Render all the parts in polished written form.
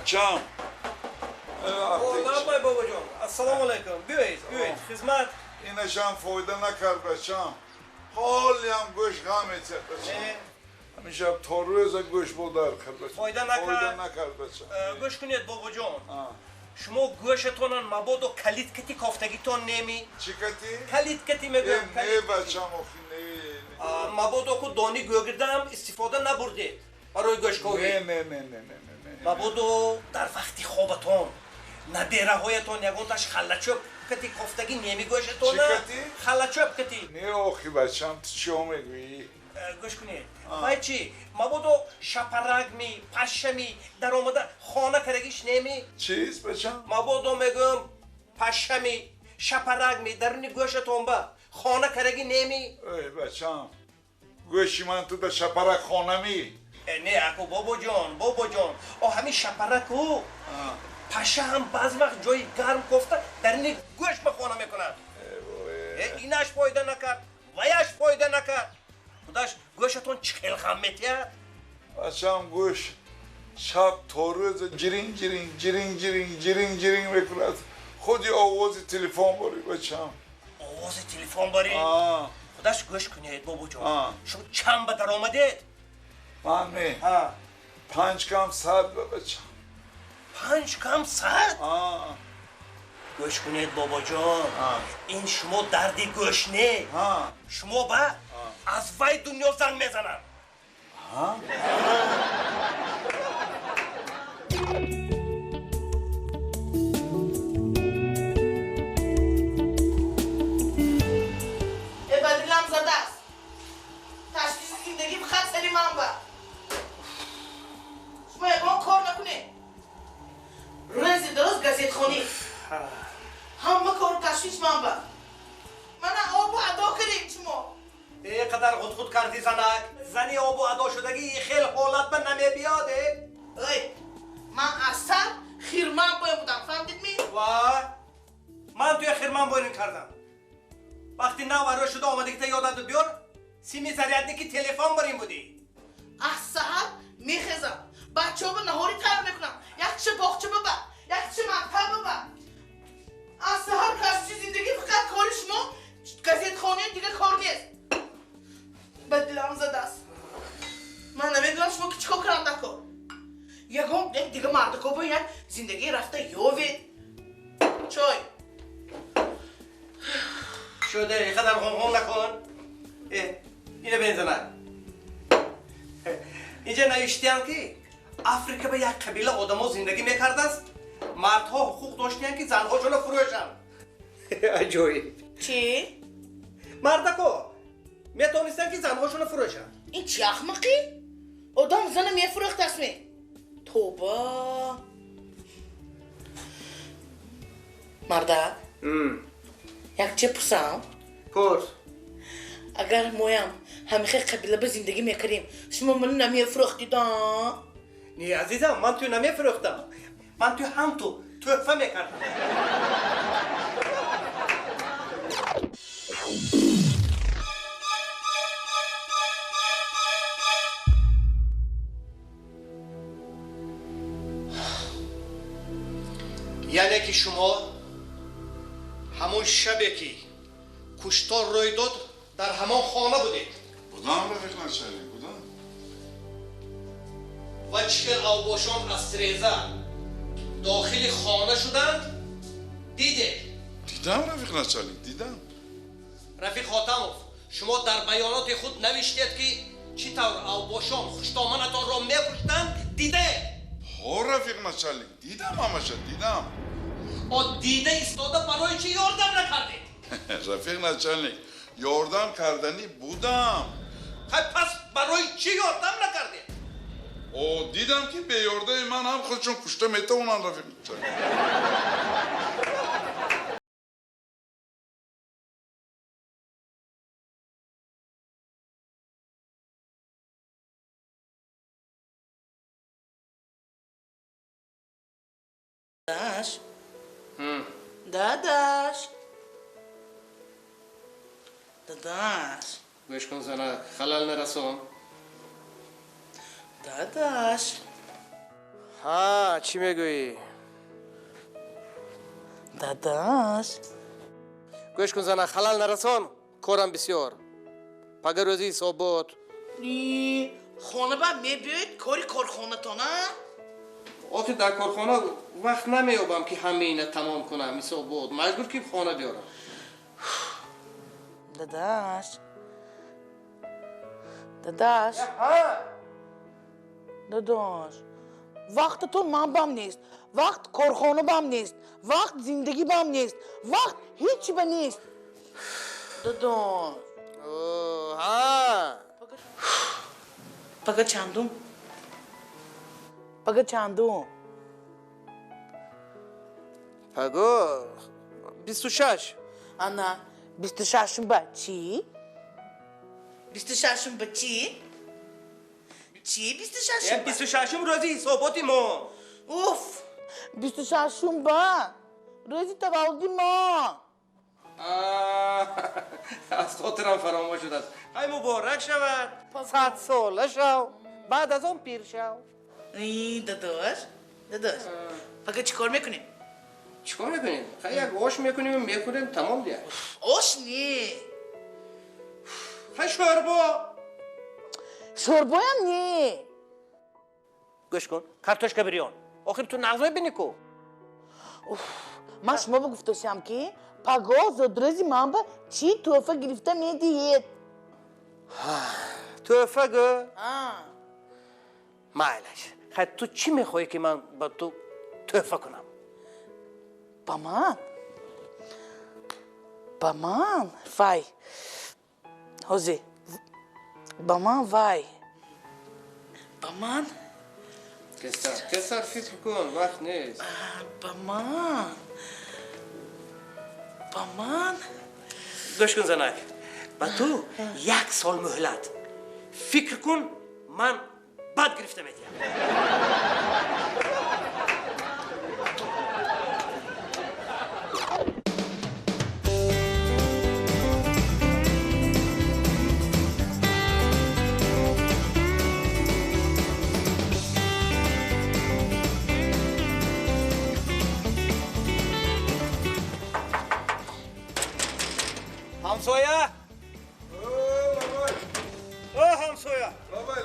بچم نه بابا جان السلام علیکم بیایید خدمت اینشم فایده نکرد بچم حالی هم گوش غمه چه بچم همیشه تا روز گوش بودر کرد بچم فایده نکرد بچم گوش کنید بابا جان شما گوشتون مبادو کلید کتی کافتگیتون نمی چی کتی؟ کلید کتی میگم نه بچم آخی نه مبادو کو دانی گوگردم استفاده نبردید برای گوش کوی نه مبادو در وقتی خوابتون ندیره هایتون یگونتش خلچوب کتی کافتگی نمی گوشتون چی کتی؟ خلچوب کتی نه آخی بچم تو چی میگویی؟ گوش کنید وای چی مبادو شپرگمی پشمی در آمده خانه کرگیش نمی چیز بچم؟ مبادو میگم پشمی شپرگمی درونی گوشتون با خانه کرگی نمی ای بچم گوشی من تو در شپرک خانه می نه اکو بابا جان همین شپرکو پشه هم بعض وقت جای گرم کفته درونی گوش به خانه میکنن اینش فایده نکرد ویش فایده نکرد خودش گوشتون چکل خم میتید بچم گوش شب تا روز جرینگ میکند خودی آواز تلفن باری بچم آواز تلفن باری؟ خودش گوش کنید بابا جان شما چند به در آمدید؟ من می 5 کم صد بچم 5 کم صد؟ گوش کنید بابا جان این شما دردی گوش نه شما با از وای دنیا زنگ میزنن بدلم زده است تشخیص زندگی بخط سری من با شما اقوام کار نکنه روز درست گزید خونی همه کار تشخیص من با من آب و ادا کردیم شما اینقدر خود کردی زنک زنی آب و ادا شدگی خیلی حالت به نمی بیاده من اصلا خیرمن باید بودم فهمدید می؟ وای من توی خیرمن باید کردم وقتی نو شده آمده که یادت بیار سیمی زریعت که تلفن بریم بودی از سهر میخزم بچه ها به نهاری تر میکنم یک چه باخچه ببر یک چه مکتب ببر از سهر کسی زندگی فقط کاری شما گزید خانه دیگه کار نیست به دلم زده است من نمیدونم شما که چیکار کنم نکن یکم دیگه مردکو باید زندگی رفته یوید چای شده اینقدر غم نکن اینو بنزنن اینجا نوشتیم که افریقا به یک قبیله آدم ها زندگی میکرده است مردها حقوق داشتیم که زنها جلو فروشن عجایب چی؟ مردکو میتونستن که زنهاشون فروشن این چی احمقی؟ آدم زن میفروخت اسمی توبه مرده یک چه پسم پرس اگر مویم همیشه قبیله به زندگی میکریم شما منو نمیفروختید نه عزیزم من تو نمیفروختم من تو هم تو تحفه میکردم یعنی که شما همون شبی که کشتار روی داد در همان خانه بودید بودم رفیق نشری بودم و چکل اوباشان از تریزه داخل خانه شدند دیدید دیدم رفیق نشری دیدم رفیق خاتموف شما در بیانات خود نوشتید که چی طور اوباشان خوشتامنتان را میکشتند دیده ها رفیق نشری دیدم همشه دیدم دیده ایستاده برای چی یاردم نکردید رفیق نشری یاردم کردنی بودم پس برای چی یاردم نکردید دیدم که به یارده من هم خودشون کشته میتونن رفیق نشری داداش گوش کن زنه خلال نرسون داداش ها چی میگویی؟ داداش گوش کن زنه خلال نرسان کارم بسیار پگر روزی صبح خانه با میبید کاری کارخانه تا نه؟ آخه در کارخانه وقت نمیابم که همه اینه تمام کنم مثل بود مجبور که خانه بیارم داداش ها داداش وقت تو من بام نیست وقت کارخانه بام نیست وقت زندگی بام نیست وقت هیچی با نیست داداش ها پگه چندم پگو 26 انا 26 با چی؟ 26 با چی؟ چی 26 با؟ 26 روزی صبحی ما اوف 26 با روزی تولد ما از خاطرم فراموش شده است های مبارک شود 100 ساله شو بعد از اون پیر شو ای داداش پگه چی کار میکنیم؟ چیکار میکنیم؟ خیلی یک آش میکنیم تمام دیگه آش نی خیلی شوربا شوربا هم نی گوش کن کارتوشکا بریان آخر تو نغزه بینی کو من شما بگفتاشم که پگاه زدروزی من با چی توفه گرفته میدید توفه گو مایلش خیلی تو چی میخوایی که من با تو توفه کنم؟ با من وای حوزی با من وای با من کسر فکر کن وقت نیست با من گوش کن زنک با تو 1 سال مهلت فکر کن من بد گرفته میدیم همسایه او همسایه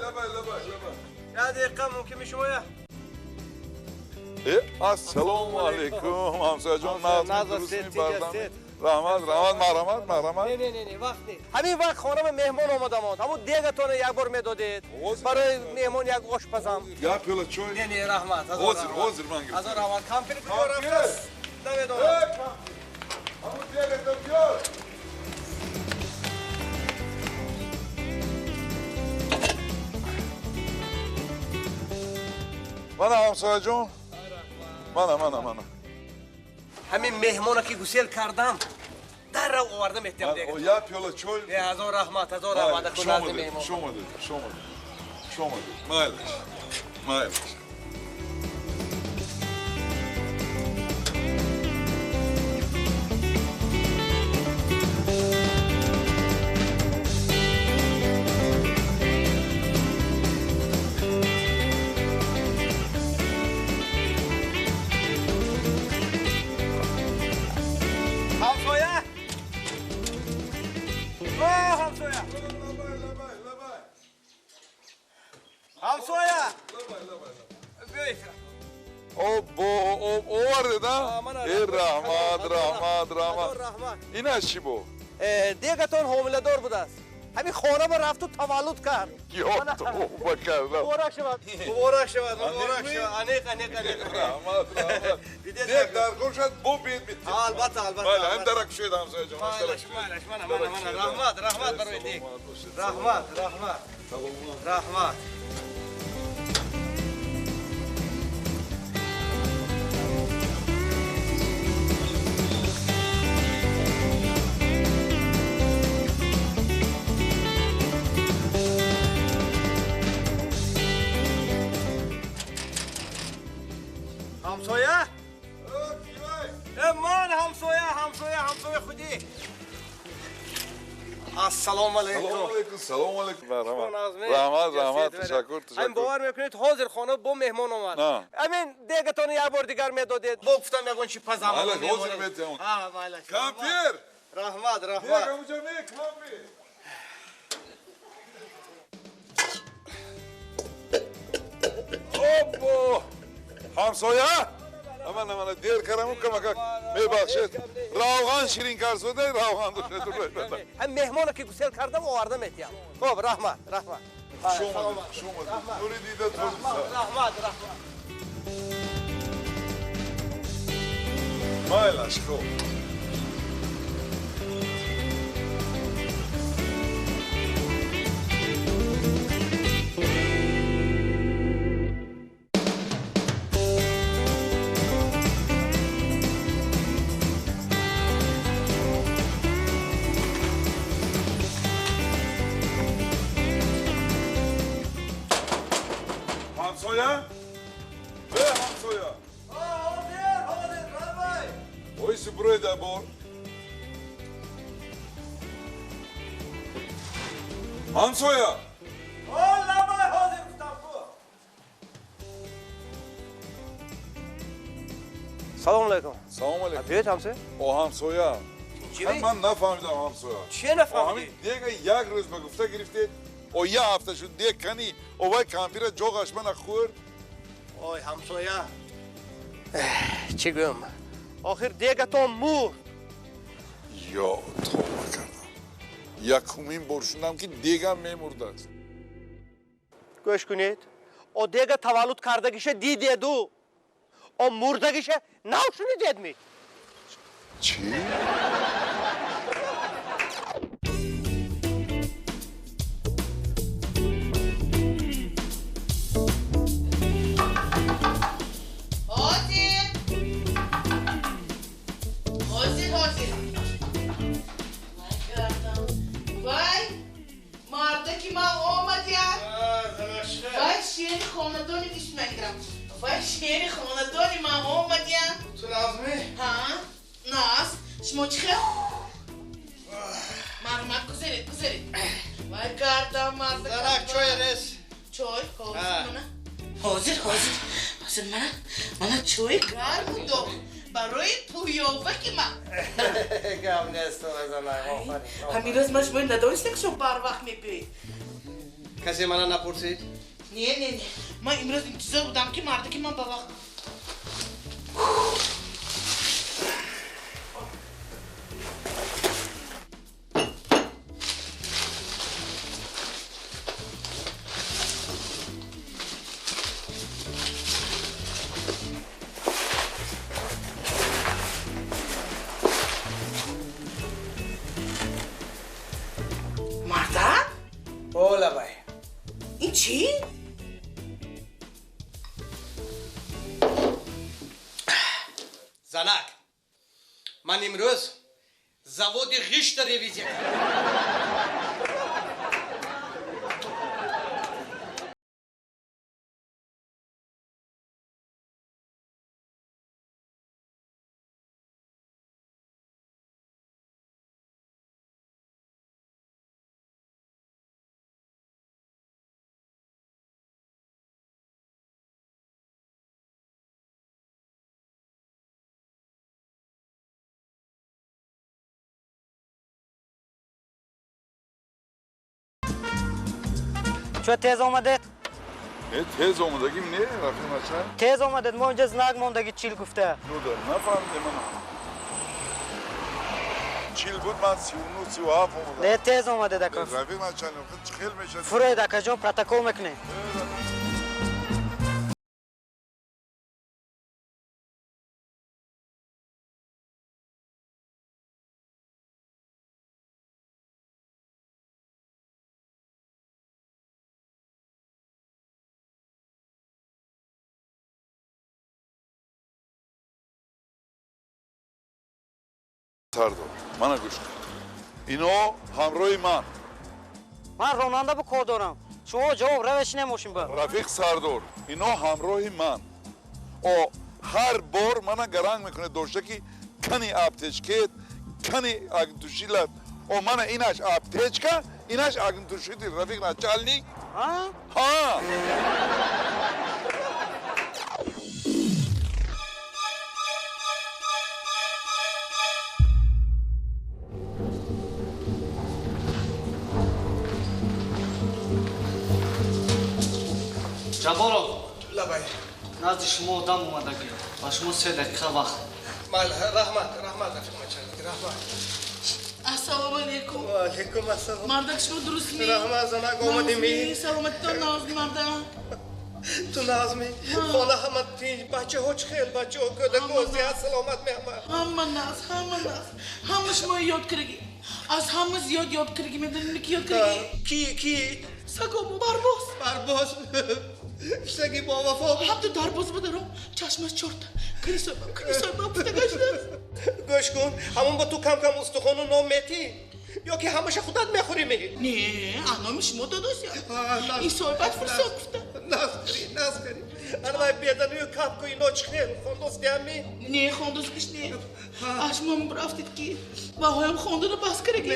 لبای یه دقیقه ممکن می شما السلام علیکم همسایه جان نازم درست ست برنامه رحمت مرحمت نه وقت نیست همین وقت خانم مهمان آمدم همون دیگتون یک بار میدادید برای مهمان یک آشپزم یا پیاله چای نه رحمت حاضر من گرفتم از رحمت کمپیر کنی کمپیر. رفت نمیدونم همون دیگه بیار منم همسایه جان منم همین مهمانه که گسیل کردم در رو آوردم احتیام دیگه یا پیاله چای از رحمت خود نزد مهمان شما مایلش همسایه همسایه همسایه بیایید اوورده دا؟ من ای رحمت رحمت این چی بو؟ دیگتون حامله دار بوده است همین خانه با رفت و تولد کرد گیاه توبه کردم مبارک شود انیق رحمت دیگه درگل شد بو بید البته بله هم درک شد همسایه جان رحمت برای دیگ رحمت همسایه من همسایه خودی از سلام علیکم. سلام علیکم. سلام علیکم. رحمت تشکر. همین باور میکنید حاضر خانه با مهمان اومد. نه. همین دیگتون یه بار دیگر میدادید. با گفتم یگون چی پزمان مالک میمونه. حاضر میتونم. مالک. کامپیر. رحمت. دیگه اونجا می کامپیر. اوبو. همسایه. من دیر کردم کمک میبخشید. روغن شیرین کرده روغن دوست. هم مهمانو که گسل کردم آورده میتیم. خب رحمت. شما نوری دیده تو. رحمت. مایلش خوب. همسایه؟ به همسایه. حاضر رابای. وایسی بروی ده بار. همسایه. رابای حاضر گفتم تو. سلام علیکم. سلام علیکم. بیایید همسایه. او همسایه. چی؟ من نفهمیدم همسایه. چه همین نفهمیدی؟ دیگه یک روز به گفته گرفتید او یه هفته شد دیگه کنی او وای کامپیر جوغش من خورد. اوی همسایه. چی گویم؟ آخر دیگتون مرد. یا توبه کردم. یکمین بار شدم که دیگه میمرده است. گوش کنید. او دیگه تولد کردگیشه دیدیدو. او مردگیشه نوشنیدید می. چی؟ شیری خاندانی ما آمدیم. تو لازمه؟ ها؟ ناز شما چی خیلی؟ مرمت گذارید وای کردم مرد زنک چای رس. چای؟ حاضر منه چای گرم دو برای پویاوه که من گم نیست و زنک همین روز من شما ندانسته که شما بر وقت میبید. کسی منو نپرسید؟ نه من امروز انتظار بودم که مرده که من با وقت مرده؟ اولا بای. این چی؟ زنک من امروز завод غشت ریویزیا چه تیز آمدید؟ نه تیز آمدگیم نه رفیق مچه؟ تیز آمدید ما اینجا زنگ موندگی چیل گفته نفهمیده من چیل بود من 39 37 آمدم نه تیز آمدید اکا رفیق مچه خیلی میشه فروید اکا جان پروتکل میکنه سردار منو گوش کن اینو همراه من راننده به کار دارم شما جواب روش نموشیم با رفیق سردار اینا همراه من او هر بار منو گرنگ میکنه داشته که کنی آبتش کت کنی اگ دوشیلت او من ایناش aptechka, ایناش agentuşidir Rafik Načalnik. Ha? Ha. جبارو لبای نزد شما آدم اومدگی و شما 3 دقیقه وقت مال رحمت رفیق مچالی رحمت Assalomu alaykum. و علیکم السلام Mardak shmo durustmi? رحمت زنگ اومدیمی Salomatton nozli mardan. تو نازمی خانه همه تین بچه ها خیل بچه ها کده کوزی ها سلامت میامد Hamma nas. Hamma shmo yod kirgi. Az hamma ziyod yod kirgi. Medan ki yod kirgi. کی Sagom barboz. برباز اشتگی با وفا بود Habda darboz badaram. Chashmas chort. Krisoy ba puta gashnas. گوش کن همون با تو کم کم استخوان و نام میتی یا که همش خودت میخوری میگی Ne, anam shmo dadosya. nas- In sohbat fursat gufta. ناز کری انا باید بیادنیو کپ کوی نوچ خیل خوندوست دیمی Ne, khondos kish ne. Ashmam braftid ki. Va hoyam khondona bas kirgi.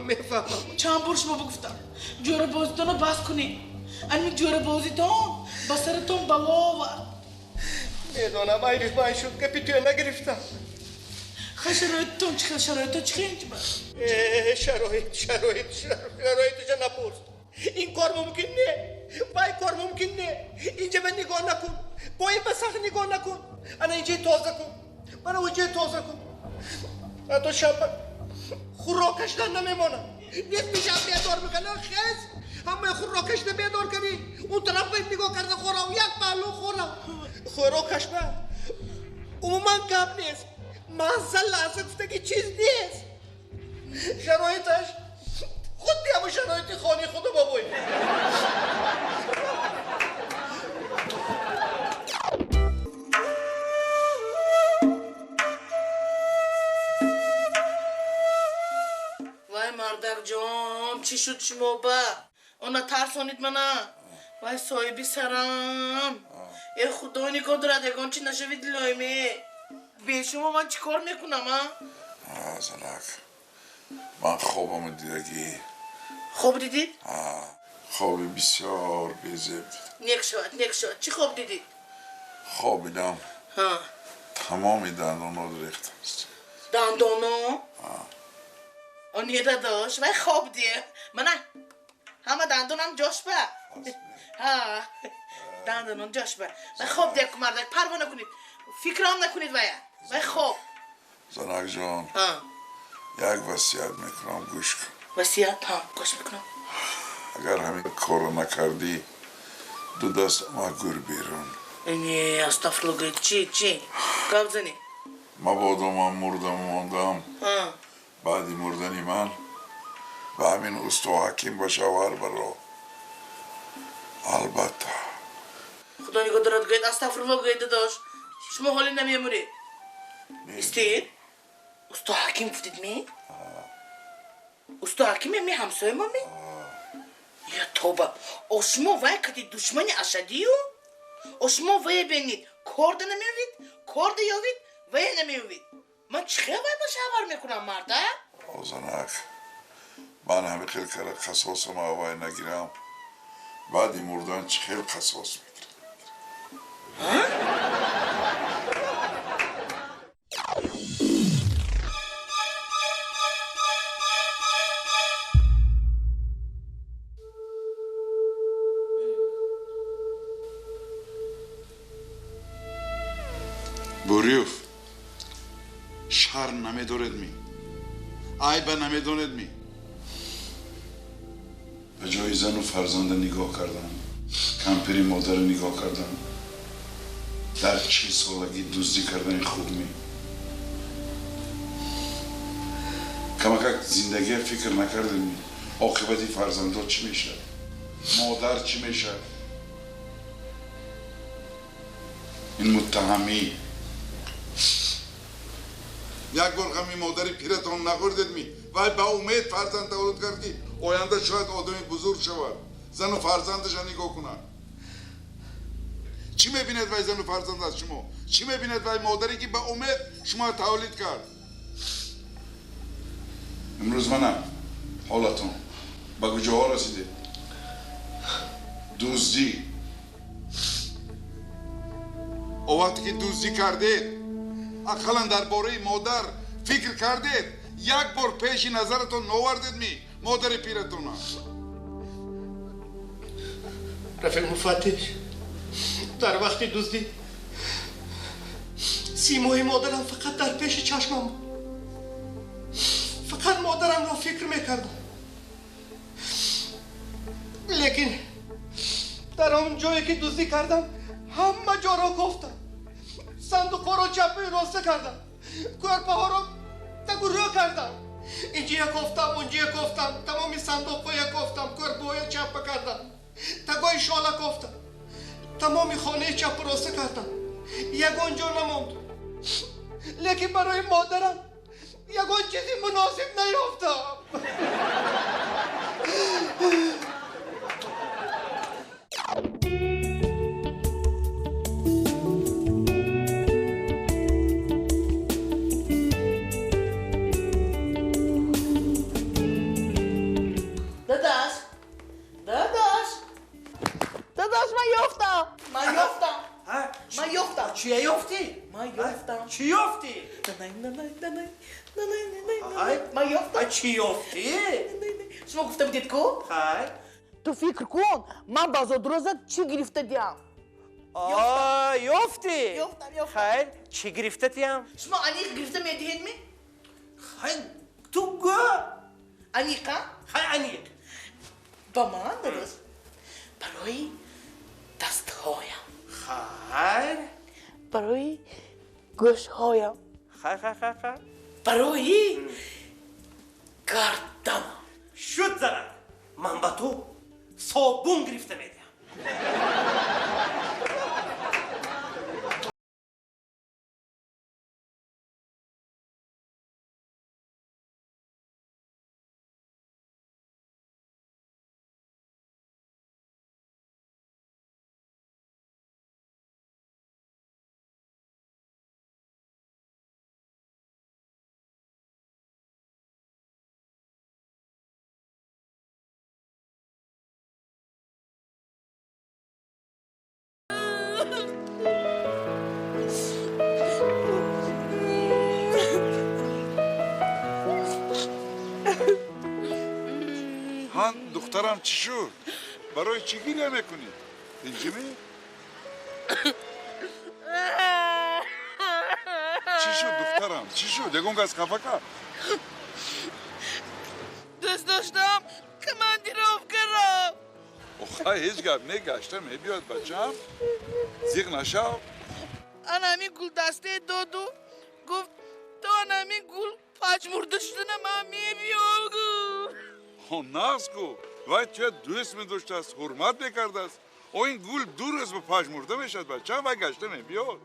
میفهمم چند برش ما بگفتم جوره بازیتون رو بس کنی این جوره بازیتون با سرتون بلا آورد میدونم ایریش باید شد که پیتوی نگرفتم شرایطتون چه شرایطتون چه اینجا شرایطش نپرس این کار ممکن نه وای کار ممکن نه اینجا من نگاه نکن پای بسخ نگاه نکن انا اینجا تازه کن من اونجا تازه کن تو شب خوراکش نمیمونم نیست میشم بیادار میکنه خیز همه خوراکش بیادار کنی اون طرف باید نگاه کرده خورم یک پهلو خورم خوراکش با عموما کم نیست مازل لازم گفتگی چیز نیست شرایطش خود همون شرایط خانه خودو بابایی وای مردق جان چی شد شما با اونا ترسانید منه وای صاحبی سرم ای خدا نگاه دردگان چی نشوید لایمه به شما من چی کار میکنم ها زنک من خوابم دیدگی خوب دیدید؟ خوابی بسیار بیزیب نیک شد چی خوب دیدید؟ خوابیدم ها تمامی دندانو ریخته است دندانو؟ اون یه داداش وای خواب دیه منه همه دندونم جاش به ها دندونم جاش به وای خواب دیه مردک پروا نکنید فکرام نکنید وای خواب زنک جان ها یک وصیت میکنم گوش کن وصیت ها گوش میکنم اگر همین کارو نکردی دو دست ما گر بیرون اینی استغفرالله چی گپ زنی مبادا من مردم ماندم ها بعدی مردنی من و همین استو حکیم باشه ور برا البته خدا نگاه دارد گوید استغفرالله گوید داداش شما حالی نمیموری استید استا حکیم گفتید می استا حکیم می همسایه ما می یا توبه شما وای کتی دشمنی اشدی و شما وای بینید کرد نمیوید کرد یاوید وای نمیوید من چه وای باشه عبر میکنم مرده زنک من همین خیلی کار قصاصم آوای نگیرم بعدی مردن چه خیلی قصاص میگیرم بوریوف شر نمیدارد می عیب نمیداند می به جای زن و فرزند نگاه کردم کمپری مادر نگاه کردم در 40 سالگی دزدی کردن خوب می کمک زندگی فکر نکردم عاقبت فرزندها چی میشه مادر چی میشه این متهمی یک بار غمی مادری پیرتان نخوردید می وای با امید فرزند تولد کردی آینده شاید آدمی بزرگ شود زن و فرزندش نگاه کنن چی میبیند وای زن و فرزند از شما چی میبیند وای مادری که با امید شما تولید کرد امروز منم حالتون به کجاها رسیده؟ دزدی او وقتی که دزدی کردید اقلا درباره مادر فکر کردید یک بار پیش نظرتون نوردید می مادر پیرتون رفیق مفتش در وقتی دزدی سیمای مادرم فقط در پیش چشمم بود. فقط مادرم را فکر میکردم. لیکن در آن جایی که دزدی کردم همه جا را گفتم. صندوق ها را چپه راسته کردم. کورپه ها را تگو رو کردم. اینجا گفتم اونجا گفتم تمامی صندوق ها گفتم کورپه های چپه کردم. تگوی شاله گفتم. تمامی خانه چپ راسته کردم. یگان جا نماند. لیکن برای مادرم یگان چیزی مناسب نیافتم. داداش من یافتم چی یافتی؟ چی یافتی؟ من یافتم چی یافتی؟ شما گفته بودید کو؟ خیر تو فکر کن من با زدروزت چی گرفته دیم یافتی؟ یافتم خیر چی گرفته تیم؟ شما انیق گرفته میدهید می؟ خیر تو گو انیقا؟ خیر انیق با من داداش برای دستهایم خیر برای گوشهایم خیر برای گردم شد زنم من با تو صابون گرفته میدیم هان دخترم چی شد؟ برای چی گریه میکنی؟ اینجمی؟ چی شد دخترم؟ چی شد؟ یکون گز خفه کرد؟ دوست داشتم کماندیروف کردم اوخه هیچ گپ نگشته میبیاد بچم زیغ نشو انامی گل دسته دادو گفت تو انامی گل پچمورده شدن من میبیاگو ناز کو وای چه دوست میداشته است حرمت میکرده است او این گل دور از به پژمرده میشد بچم و گشته میبیاد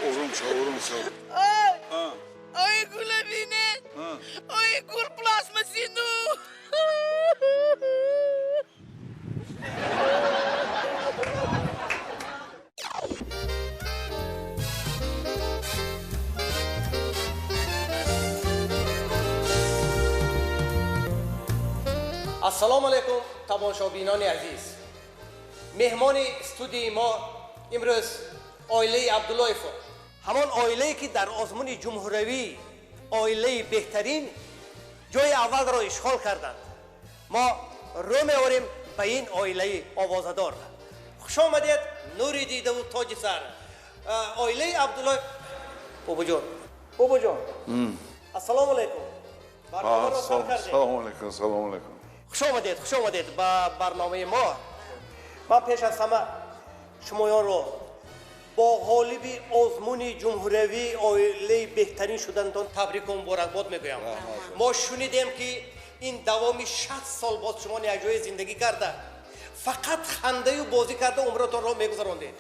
آروم شو آی گل بینه آی گل پلاسماسینو السلام علیکم تماشابینان عزیز مهمان استودیوی ما امروز آیله عبداللهیف همان آیله که در آزمون جمهوری آیله بهترین جای اول را اشغال کردند ما رو می‌آوریم به این آیله آوازدار خوش آمدید نوری دیده و تاج سر آیله عبدالله بابا جان السلام علیکم برنامه را سر کردید سلام علیکم خوش آمدید به برنامه ما من پیش از همه شمایان رو با غالب آزمون جمهوری آیله بهترین شدنتان تبریک و مبارکباد میگویم ما شنیدیم که این دوامی 60 سال باز شما یک جای زندگی کرده فقط خنده و بازی کرده عمرتان را میگذراندید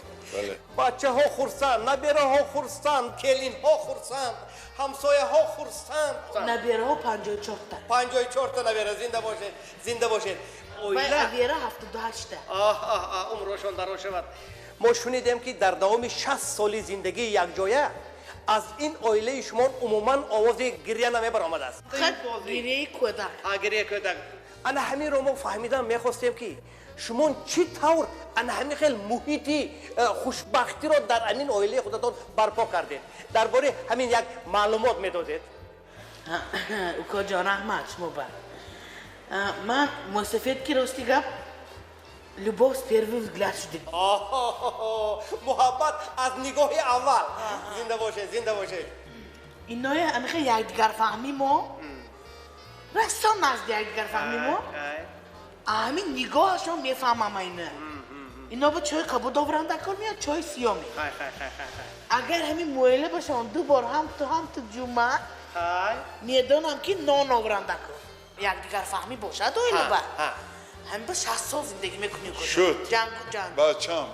بچه ها خرسند نبیره ها خرسند کلین ها خرسند همسایه ها خرسند نبیره ها 54 تا 54 تا نبیره زنده باشید باید نبیره 78 تا عمرشان دراز شود ما شنیدیم که در دوام 60 سالی زندگی یک جایه از این اویله شما عموما آواز گریه نمیبرآمده است. خب گیری کودک گریه کودک. انا همین رو ما فهمیدم میخواستیم که شما چی طور انا همین خیلی محیطی خوشبختی رو در همین اویله خودتون برپا کردید. درباره همین یک معلومات میدادید. اوکا جان احمد شما بر من مسافت کی راستی گپ لباس پیروی گلت شده محبت از نگاه اول. زنده باشه زنده باشه. اینا همیشه یکدیگر فهمی ما رستان نزد یکدیگر فهمی ما همین نگاهشون میفهمم اینا با چای کبود آورن دکار میاد چای سیاه میاد اگر همین مویله باشن دو بار هم تو جمعه میدانم که نان آورن دکار یکدیگر فهمی باشد و اینا با هم با 60 سال زندگی میکنیم شد. جنگ بچم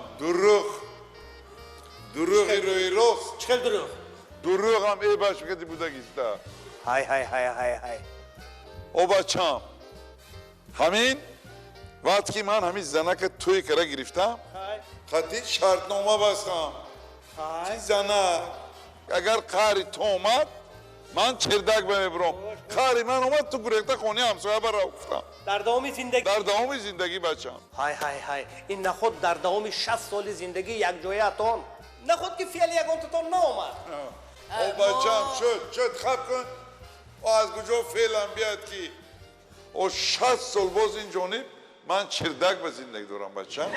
دروغی روی راست چکل دروغ هم ای باش بکتی بودگیسته های او بچم همین وقت که من همین زنک توی کره گرفتم خطی شرطنامه بستم چی زنک اگر قهری تو اومد من چردک بمیبرم قهری من اومد تو گریخته خونی همسایه برا افتم در دوام زندگی در دوام زندگی بچم های این نخود در دوام 60 سال زندگی یک جای اتون نخود که فعل یک انتتون نامد او بچم شد خب کن و از کجا فعلم بیاد که او 60 سال باز این جانب من چردک به زندگی دارم بچم